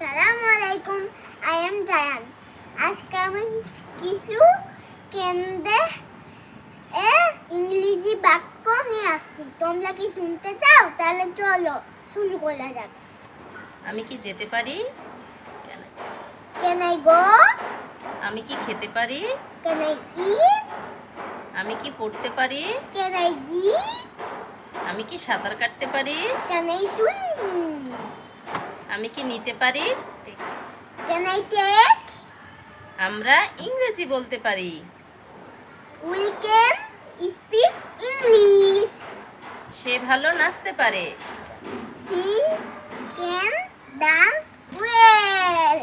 আসসালামু আলাইকুম। I am Zayan. আজকে আমি কিছু কেন্দ্রে ইংরেজি বাক্য নিয়ে আসছি। তোমরা কি শুনতে চাও? তাহলে চলো শুরু করা যাক। আমি কি যেতে পারি? Can I go? আমি কি খেতে পারি? Can I eat? আমি কি পড়তে পারি? Can I read? আমি কি সাঁতার কাটতে পারি? Can I swim? আমি কি নিতে পারি? Can I take? আমরা ইংরেজি বলতে পারি। We can speak English. সে ভালো নাচতে পারে। She can dance well.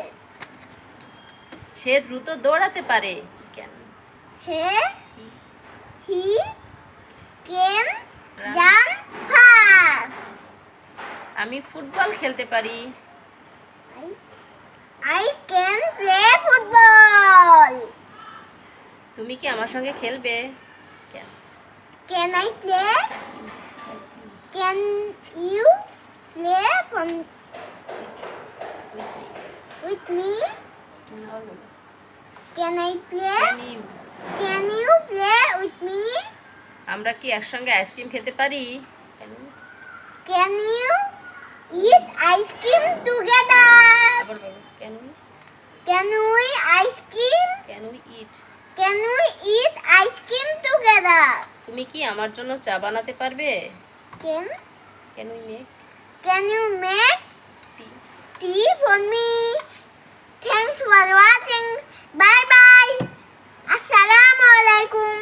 সে দ্রুত দৌড়াতে পারে। He can jump fast. আমি ফুটবল খেলতে পারি। I can play football. তুমি কি আমার সঙ্গে খেলবে? Can I play? Can you play with me? Can I play? Can you play with me? আমরা কি একসঙ্গে আইসক্রিম খেতে পারি? Can you eat ice cream together? Can we ice cream? Can we eat ice cream together? তুমি কি আমার জন্য চা বানাতে পারবে? Can you make you make tea for me? Thanks for watching. Bye bye. Assalamu alaikum.